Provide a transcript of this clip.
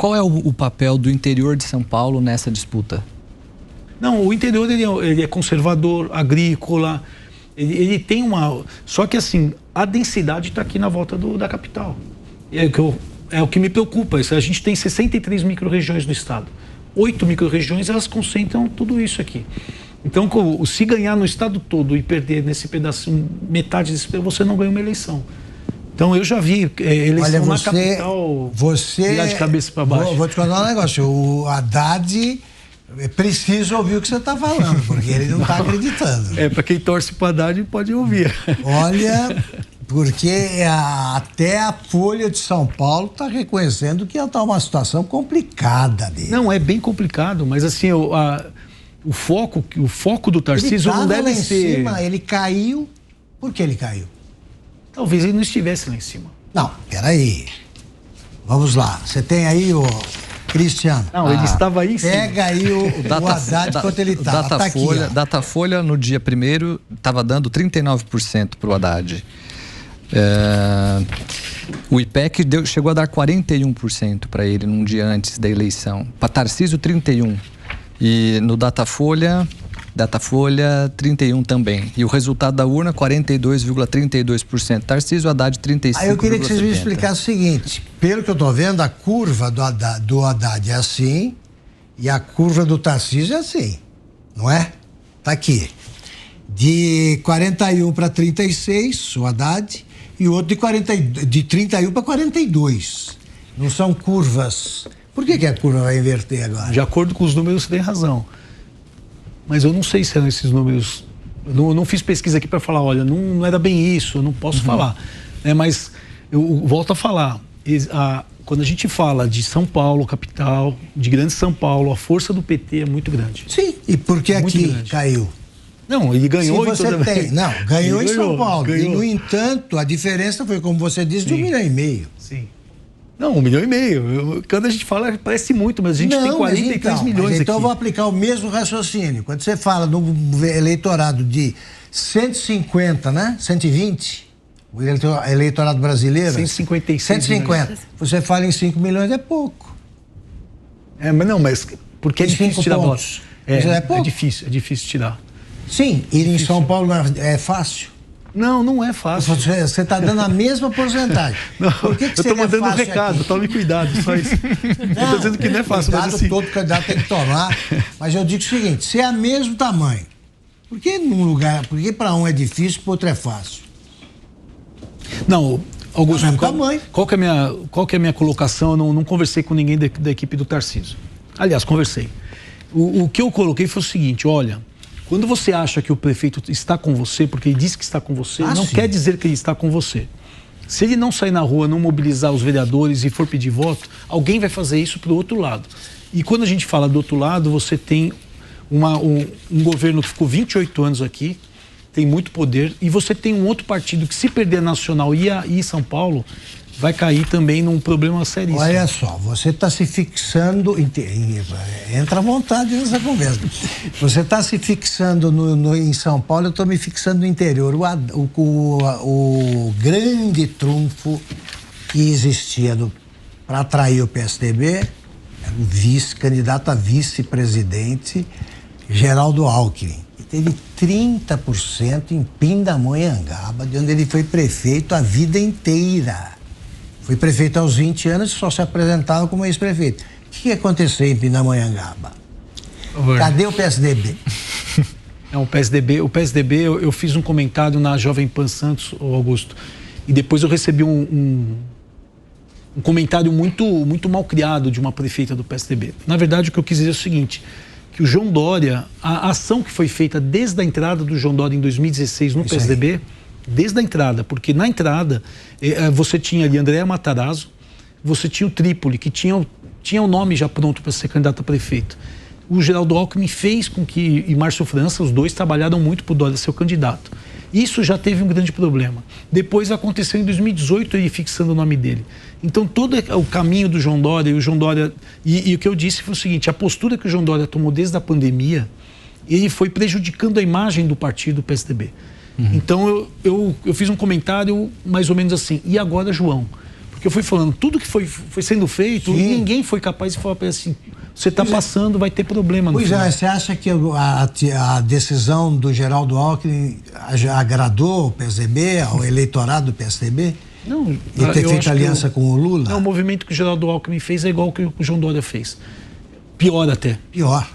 qual é o papel do interior de São Paulo nessa disputa? Não, o interior ele é conservador, agrícola, ele tem uma... Só que assim, a densidade está aqui na volta da capital. É o que me preocupa. A gente tem 63 micro-regiões no estado. 8 micro-regiões, elas concentram tudo isso aqui. Então, se ganhar no estado todo e perder nesse pedacinho, metade desse pedaço, você não ganha uma eleição. Então, eu já vi eleição na capital virar de cabeça para baixo. Vou te contar um negócio. O Haddad... Preciso ouvir o que você está falando, porque ele não está acreditando. Para quem torce para o Haddad pode ouvir. Olha, porque até a Folha de São Paulo está reconhecendo que está uma situação complicada dele. Não, é bem complicado, mas assim, o foco do Tarcísio não deve ser... Cima, ele caiu. Por que ele caiu? Talvez ele não estivesse lá em cima. Não, peraí. Vamos lá. Você tem aí o... Cristiano. Não, ele estava aí sim. Pega aí o Haddad enquanto ele estava. Datafolha, no dia 1º, estava dando 39% para o Haddad. O IPEC chegou a dar 41% para ele num dia antes da eleição. Para Tarcísio, 31%. E no Datafolha 31 também. E o resultado da urna, 42,32%. Tarcísio, Haddad, 35,70%. Aí eu queria que vocês me explicassem o seguinte. Pelo que eu estou vendo, a curva do Haddad é assim e a curva do Tarcísio é assim. Não é? Tá aqui. De 41 para 36, o Haddad, e o outro de 31 para 42. Não são curvas. Por que a curva vai inverter agora? De acordo com os números, você tem razão. Mas eu não sei se eram esses números. Eu não fiz pesquisa aqui para falar, olha, não era bem isso, eu não posso falar. Mas eu volto a falar. Quando a gente fala de São Paulo, capital, de Grande São Paulo, a força do PT é muito grande. Sim, e por que aqui caiu? Não, ele ganhou em toda vez. Não, ganhou em São Paulo. Ganhou. E, no entanto, a diferença foi, como você disse, de 1,5 milhão. Sim. Não, 1,5 milhão. Quando a gente fala, parece muito, mas a gente tem 43 milhões aqui. Então eu vou aplicar o mesmo raciocínio. Quando você fala no eleitorado de 150, né? 120, o eleitorado brasileiro... 156 150. Milhões. Você fala em 5 milhões, é pouco. Mas não, mas porque é difícil tirar votos. É pouco. É difícil tirar. Sim, ir em São Paulo é fácil? Não é fácil. Você está dando a mesma porcentagem. Não, eu estou mandando um recado, tome cuidado, só isso. Estou dizendo que não é fácil, mas assim... todo candidato tem que tomar. Mas eu digo o seguinte, se é o mesmo tamanho, por que para um é difícil e para outro é fácil? Não, Augusto, qual que é a minha colocação? Eu não conversei com ninguém da equipe do Tarcísio. Aliás, conversei. O que eu coloquei foi o seguinte, olha... Quando você acha que o prefeito está com você, porque ele disse que está com você, não quer dizer que ele está com você. Se ele não sair na rua, não mobilizar os vereadores e for pedir voto, alguém vai fazer isso para o outro lado. E quando a gente fala do outro lado, você tem um governo que ficou 28 anos aqui, tem muito poder, e você tem um outro partido que, se perder a Nacional e São Paulo, vai cair também num problema seríssimo. Olha só, você está se fixando, entra à vontade nessa conversa. Você está se fixando em São Paulo, eu estou me fixando no interior. O grande trunfo que existia para atrair o PSDB era o candidato a vice-presidente, Geraldo Alckmin. Teve 30% em Pindamonhangaba, de onde ele foi prefeito a vida inteira. Foi prefeito aos 20 anos e só se apresentava como ex-prefeito. O que aconteceu em Pindamonhangaba? Cadê o PSDB? O PSDB, eu fiz um comentário na Jovem Pan Santos, Augusto, e depois eu recebi um comentário muito mal criado de uma prefeita do PSDB. Na verdade, o que eu quis dizer é o seguinte, que o João Dória, a ação que foi feita desde a entrada do João Dória em 2016 no PSDB... Desde a entrada, porque na entrada você tinha ali Andréa Matarazzo, você tinha o Trípoli, que tinha o nome já pronto para ser candidato a prefeito. O Geraldo Alckmin fez com que, e Márcio França, os dois trabalharam muito para o Dória ser o candidato. Isso já teve um grande problema. Depois aconteceu em 2018 ele fixando o nome dele. Então todo o caminho do João Dória, e o que eu disse foi o seguinte, a postura que o João Dória tomou desde a pandemia, ele foi prejudicando a imagem do partido do PSDB. Então eu fiz um comentário mais ou menos assim, e agora João? Porque que eu fui falando, tudo que foi sendo feito, ninguém foi capaz de falar para ele assim, você está passando, vai ter problema no final. Você acha que a decisão do Geraldo Alckmin já agradou o PSDB, ao eleitorado do PSDB? Não, e ter feito aliança com o Lula? Não, o movimento que o Geraldo Alckmin fez é igual que o João Dória fez. Pior até. Pior.